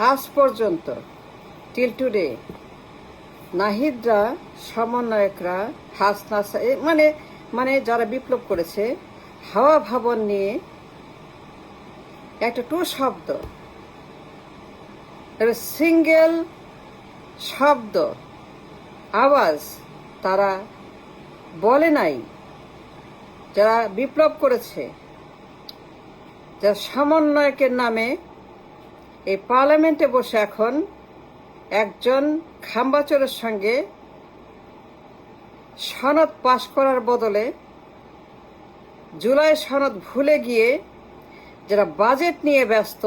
আজ পর্যন্ত till today নাহিদরা, সমন্বয়করা, হাসনা মানে মানে যারা বিপ্লব করেছে, হাওয়া ভবন নিয়ে একটা টু শব্দ, সিঙ্গেল শব্দ, আওয়াজ তারা বলে নাই। যারা বিপ্লব করেছে, যারা সমন্বয়কের নামে এই পার্লামেন্টে বসে এখন একজন খাম্বাচোরের সঙ্গে সনদ পাশ করার বদলে জুলাই সনদ ভুলে গিয়ে যারা বাজেট নিয়ে ব্যস্ত,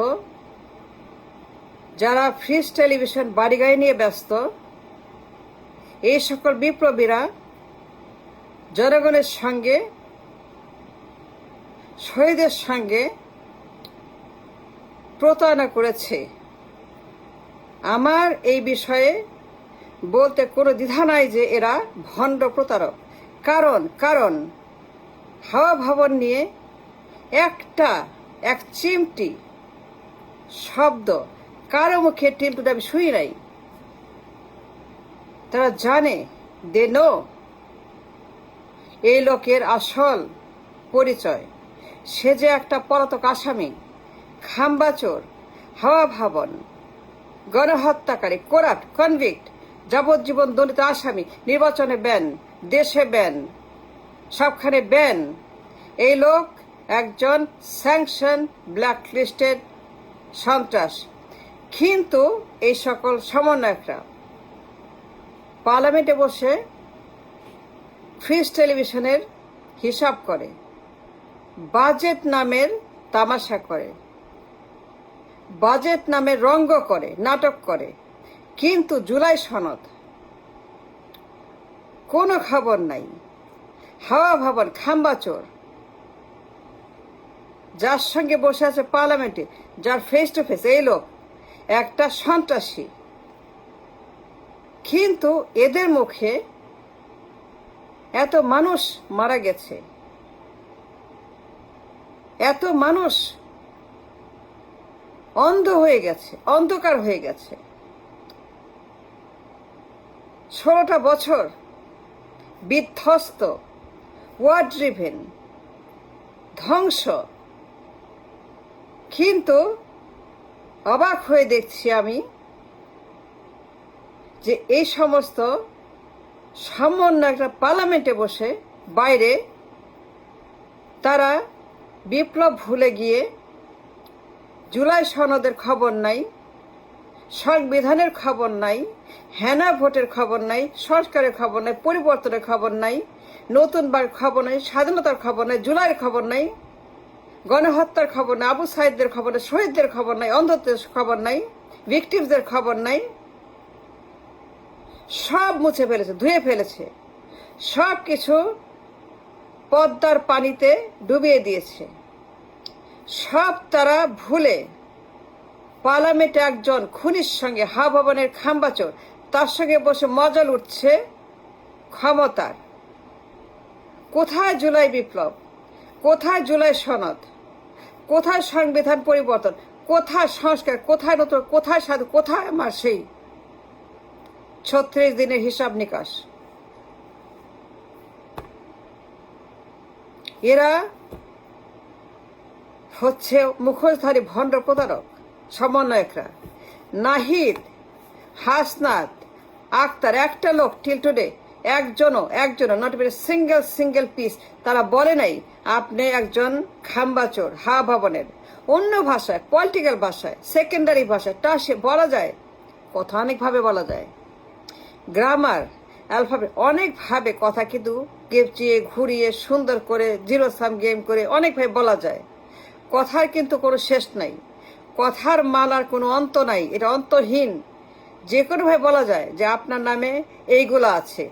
যারা ফ্রিজ টেলিভিশন বাড়িগাড়ি নিয়ে ব্যস্ত, এই সকল বিপ্লবীরা জনগণের সঙ্গে, শহীদের সঙ্গে প্রতারণা করেছে। আমার এই বিষয়ে বলতে কোনো দ্বিধা নাই যে এরা ভণ্ড প্রতারক। কারণ হাওয়া ভবন নিয়ে এক চিমটি শব্দ কারো মুখে টিলটুতে আমি শুই নাই। তারা জানে, দে নো এই লোকের আসল পরিচয়। সে যে একটা পলাতক আসামি, খাম্বাচোর, হাওয়া ভবন, গণহত্যাকারী, করাপ্ট, কনভিক্ট, যাবজ্জীবন দণ্ডিত আসামি, নির্বাচনে ব্যান, দেশে ব্যান, সবখানে ব্যান। এই লোক একজন স্যাংশন ব্ল্যাকলিস্টেড সন্ত্রাস। কিন্তু এই সকল সমন্বয়করা পার্লামেন্টে বসে ফ্রিজ টেলিভিশনের হিসাব করে, বাজেট নামের তামাশা করে, বাজেট নামে রঙ্গ করে, নাটক করে। কিন্তু জুলাই সনদ কোনো খবর নাই। হাওয়া ভবন, খাম্বাচোর, যার সঙ্গে বসে আছে পার্লামেন্টে, যার ফেস টু ফেস, এই লোক একটা সন্ত্রাসী। কিন্তু এদের মুখে এত মানুষ মারা গেছে, এত মানুষ অন্ধ হয়ে গেছে, অন্ধকার হয়ে গেছে। 16টা বছর বিধ্বস্ত, ওয়ার ড্রিভেন, ধ্বংস। কিন্তু অবাক হয়ে দেখছি আমি যে এই সমস্ত সমন্বয়করা পার্লামেন্টে বসে বাইরে তারা বিপ্লব ভুলে গিয়ে জুলাই সনদের খবর নাই, সংবিধানের খবর নাই, হেনা ভোটের খবর নাই, সংস্কারের খবর নাই, পরিবর্তনের খবর নাই, নতুন বার খবর নাই, স্বাধীনতার খবর নাই, জুলাইয়ের খবর নাই, গণহত্যার খবর নাই, আবু সাইদদের খবর নাই, শহীদদের খবর নাই, অন্ধত্বের খবর নাই, ভিকটিমসদের খবর নাই। সব মুছে ফেলেছে, ধুয়ে ফেলেছে, সব কিছু পদ্মার পানিতে ডুবিয়ে দিয়েছে। সব তারা ভুলে পার্লামেন্টে একজন খুনির সঙ্গে, হাওয়া ভবনের খাম্বাচোর, তার সঙ্গে বসে মজা লুটছে ক্ষমতার। কোথায় জুলাই বিপ্লব? কোথায় জুলাই সনদ? কোথায় সংবিধান পরিবর্তন? কোথায় সংস্কার? কোথায় নতুন? কোথায় সাধু? কোথায় আমার সেই 36 দিনের হিসাব নিকাশ? এরা হচ্ছে মুখোশধারী ভণ্ড প্রতারক সমন্বয়করা। নাহিদ, হাসনাত, আক্তার, একটা লোক টিল টুডে একজনও নট এ সিঙ্গেল পিস তারা বলে নাই আপনি একজন খাম্বাচোর। হাওয়া ভবনের অন্য ভাষায়, পলিটিক্যাল ভাষায়, সেকেন্ডারি ভাষায় সে বলা যায়, কথা অনেকভাবে বলা যায়, গ্রামার, অ্যালফাবেট অনেকভাবে কথা কিন্তু কেপচিয়ে ঘুরিয়ে সুন্দর করে জিরো সাম গেম করে অনেকভাবে বলা যায়। কথার কিন্তু কোনো শেষ নাই, কথার মালার কোনো অন্ত নাই, এটা অন্তহীন। যে কোনোভাবে বলা যায় যে আপনার নামে এইগুলো আছে,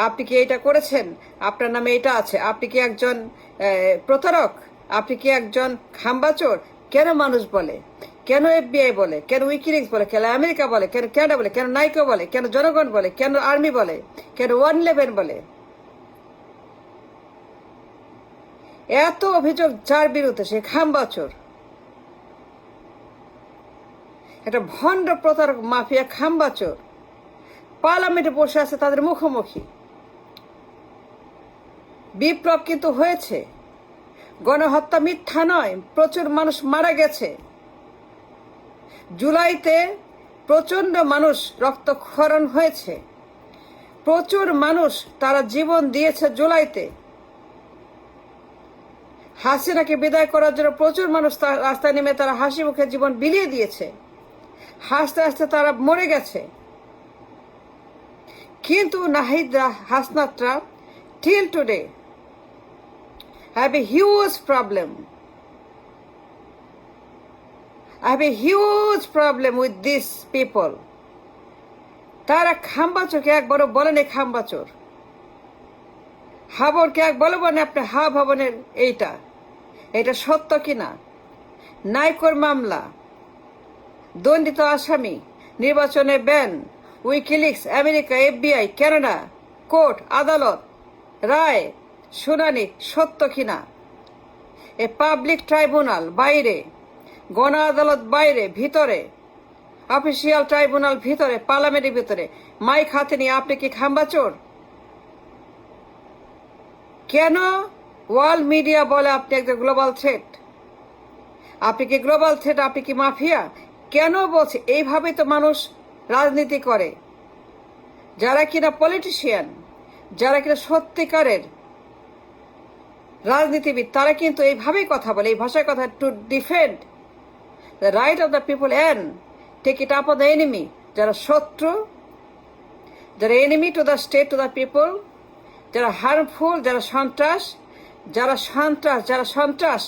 আপনি কি এইটা করেছেন, আপনার নামে এটা আছে, আপনি কি একজন প্রতারক, আপনি কি একজন খাম্বাচোর। কেন মানুষ বলে, কেন FBI বলে, কেন উইকিলিক্স বলে, কেন আমেরিকা বলে, কেন ক্যানাডা বলে, কেন নাইকো বলে, কেন জনগণ বলে, কেন আর্মি বলে, কেন 111 বলে? এত অভিযোগ যার বিরুদ্ধে, সে খাম্বাচোর। একটা ভণ্ড প্রতারক মাফিয়া খাম্বাচোর পার্লামেন্টে বসে আছে তাদের মুখোমুখি। বিপ্লব কিন্তু হয়েছে, গণহত্যা মিথ্যা নয়, প্রচুর মানুষ মারা গেছে। জুলাইতে প্রচন্ড মানুষ রক্তক্ষরণ হয়েছে, প্রচুর মানুষ তারা জীবন দিয়েছে জুলাইতে। হাসিনাকে বিদায় করার জন্য প্রচুর মানুষ রাস্তায় নেমে তারা হাসি মুখে জীবন বিলিয়ে দিয়েছে, হাসতে হাসতে তারা মরে গেছে। কিন্তু নাহিদরা, হাসনাতরা till today have a huge problem. I have a huge problem with these people. তারা খাম্বাচোরকে একবারও বলেনি খাম্বাচোর, হাবনকে এক বলবেন আপনি হা ভবনের এটা সত্য কিনা। নাইকোর মামলা, দণ্ডিত আসামি, নির্বাচনে ban, WikiLeaks, America, FBI, Canada, court, আদালত, রায়, শুনানি সত্য কিনা। এ পাবলিক ট্রাইব্যুনাল বাইরে, গণ আদালত বাইরে, ভিতরে অফিসিয়াল ট্রাইব্যুনাল ভিতরে, পার্লামেন্টের ভিতরে মাইক হাতে নিয়ে আপনি কি খাম্বাচোর? কেন ওয়ার্ল্ড মিডিয়া বলে আপনি একজন গ্লোবাল থ্রেট? আপনি কি গ্লোবাল থ্রেট? আপনি কি মাফিয়া? কেন বলছে? এইভাবে তো মানুষ রাজনীতি করে। যারা কিনা পলিটিশিয়ান, যারা কিনা সত্যিকারের রাজনীতিবিদ, তারা কিন্তু এইভাবেই কথা বলে, এই ভাষায় কথা, to defend the right of the people and take it up on the enemy. যারা শত্রু, যারা enemy to the state, to the people, যারা হার্মফুল, যারা সন্ত্রাস,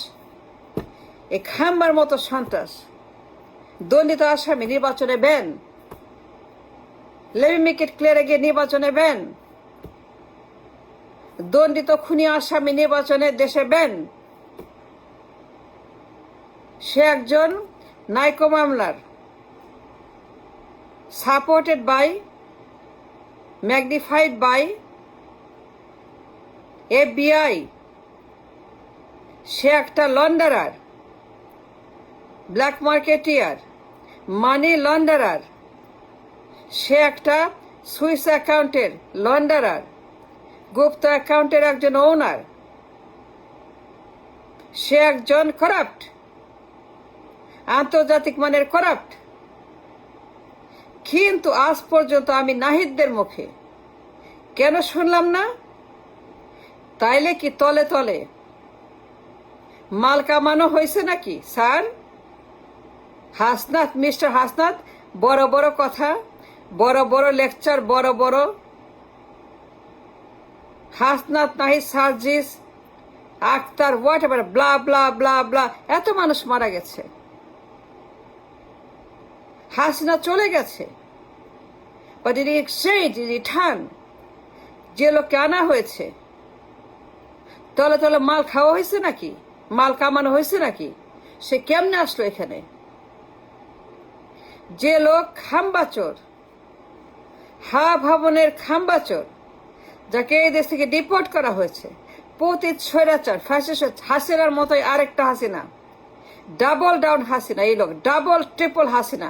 এই খাম্বার মতো সন্ত্রাস। দণ্ডিত আসামি, নির্বাচনে ban. Let me make it clear again, নির্বাচনে ব্যান। দণ্ডিত খুনি আসামি, নির্বাচনে দেশে ব্যান। সে একজন নাইকো মামলার, supported by, magnified by FBI। সে একটা লন্ডারার, ব্ল্যাক মার্কেটিয়ার, মানি লন্ডারার। সে একটা সুইস অ্যাকাউন্টের লন্ডারার, গুপ্ত অ্যাকাউন্টের একজন ওনার। সে একজন করাপ্ট, আন্তর্জাতিক মানের করাপ্ট। কিন্তু আজ পর্যন্ত আমি নাহিদদের মুখে কেন শুনলাম না? তাইলে কি তলে তলে মাল কামানো হয়েছে নাকি স্যার? হাসনাত, মিস্টার হাসনাত, বড় বড় কথা, বড় বড় লেকচার, বড় বড় হাসনাত, নাহিদ, সার্জিস, আক্তার, হোয়াট এভার, ব্লা ব্লা ব্লা ব্লা। এত মানুষ মারা গেছে, হাসিনা চলে গেছে, but in exchange, in return যে লোককে আনা হয়েছে, তলে তলে মাল খাওয়া হয়েছে নাকি, মাল কামানো হয়েছে নাকি? সে কেমনে আসলো এখানে? যে লোক খাম্বাচোর, হা ভবনের খাম্বাচোর, যাকে এই দেশ থেকে ডিপোর্ট করা হয়েছে, পতিত স্বৈরাচার, ফ্যাসিস্ট হাসিনার মতোই আরেকটা হাসিনা, ডাবল ডাউন হাসিনা। এই লোক ডাবল ট্রিপল হাসিনা।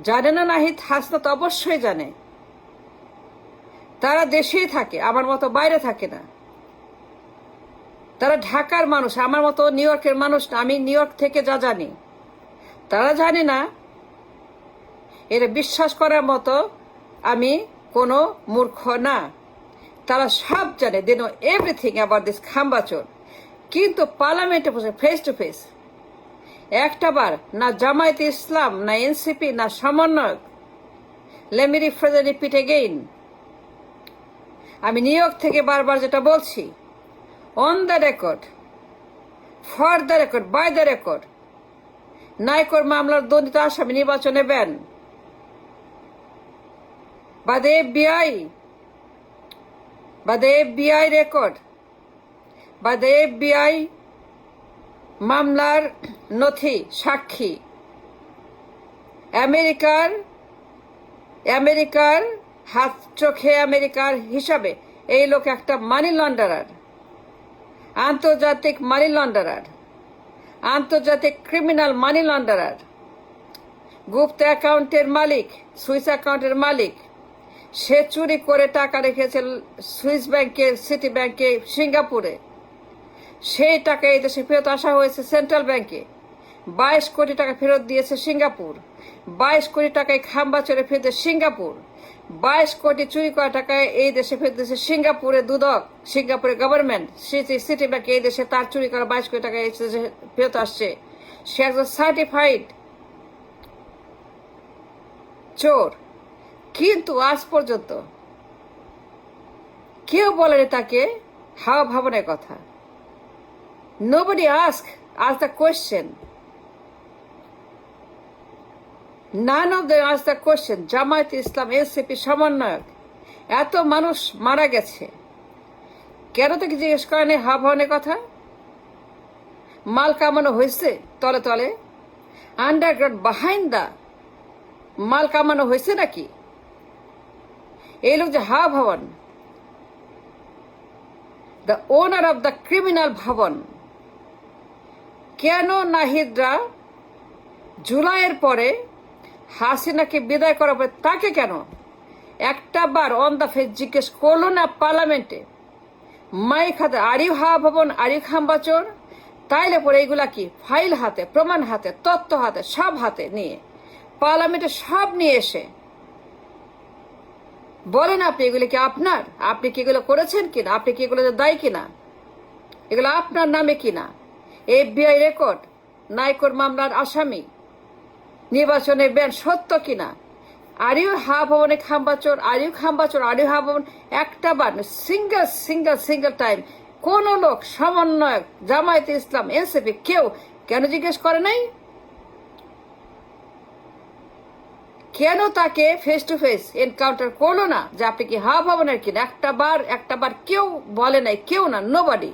জানে না নাহিদ? হাসনা তো অবশ্যই জানে। তারা দেশেই থাকে, আমার মতো বাইরে থাকে না। তারা ঢাকার মানুষ, আমার মতো নিউ ইয়র্কের মানুষ না। আমি নিউ ইয়র্ক থেকে যা জানি তারা জানে না। এরা বিশ্বাস করার মতো আমি কোনো মূর্খ না। তারা সব জানে, they know everything about this খাম্বাচোর। কিন্তু পার্লামেন্টে বসে ফেস টু ফেস একটা বার না জামায়াতে ইসলাম, না NCP, না সমন্বয়ক। Let me repeat again. আমি নিউ ইয়র্ক থেকে বারবার যেটা বলছি, on the record, for the record, by the record, নাইকোর মামলার দণ্ডিত আসামি, নির্বাচনে ban by the FBI record, by the FBI মামলার নথি, সাক্ষী, আমেরিকার হাত চোখে আমেরিকার হিসাবে এই লোক একটা মানি লন্ডারার, আন্তর্জাতিক মানি লন্ডারার, আন্তর্জাতিক ক্রিমিনাল মানি লন্ডারার। গুপ্ত অ্যাকাউন্টের মালিক, সুইস অ্যাকাউন্টের মালিক, সে চুরি করে টাকা রেখেছে সুইস ব্যাংকে, সিটি ব্যাংকে, সিঙ্গাপুরে। সেই টাকা এই দেশে ফেরত আসা হয়েছে সেন্ট্রাল ব্যাংকে। 22 কোটি টাকা ফেরত দিয়েছে সিঙ্গাপুর। 22 কোটি টাকায় খাম্বা চড়ে ফেরত সিঙ্গাপুর। 22 কোটি চুরি করা টাকায় এই দেশে ফেরত দিয়েছে সিঙ্গাপুরে দুদক, সিঙ্গাপুরের গভর্নমেন্ট। সিটি ব্যাংকে এই দেশে তার চুরি করা 22 কোটি টাকা এই দেশে ফেরত আসছে। সে একজন সার্টিফাইড চোর। কিন্তু আজ পর্যন্ত কেউ বলেনি তাকে হাওয়া ভাবনের কথা। Nobody asked the question. None of them asked the question. Jamaat Islam, NCP সমন্বয়ক, এত মানুষ মারা গেছে, কেন তাকে জিজ্ঞেস করেনি হাওয়া ভাবনের কথা? মাল কামানো হয়েছে তলে তলে, আন্ডারগ্রাউন্ড বাহাইন্ড দা মাল কামানো হয়েছে নাকি? এই লোক যে হাওয়া ভবন, the owner of the criminal ভবন, কেন নাহিদরা জুলাইয়ের পরে হাসিনাকে বিদায় করার পরে তাকে কেন একটা বার অন দ্য ফেস জিজ্ঞেস করলো না পার্লামেন্টে? মাইক হাতে, আর ইউ হাওয়া ভবন, আর ইউ খাম্বাচোর? তাইলে পরে এইগুলা কি ফাইল হাতে, প্রমাণ হাতে, তথ্য হাতে, সব হাতে নিয়ে পার্লামেন্টে সব নিয়ে এসে বলেন আপনি এগুলো কি আপনার? আপনি কি এগুলো করেছেন কিনা? আপনি কি এগুলো দায়ী কিনা? এগুলো আপনার নামে কিনা? FBI রেকর্ড, নাইকোর মামলার আসামি, নির্বাচনের ব্যান সত্য কিনা? আর ইউ হাওয়া ভবনে খাম্বাচোর, আর ইউ খাম্বাচোর, আর ইউ হাওয়া ভবন একটা বার সিঙ্গেল টাইম কোন লোক, সমন্বয়ক, জামায়াতে ইসলাম, এনসিপি কেউ কেন জিজ্ঞেস করে নাই? কেন তাকে ফেস টু ফেস এনকাউন্টার করলো না যে আপনি কি হাওয়া ভবনের কিনা? একটা বার কেউ বলে নাই, কেউ না, নোবডি।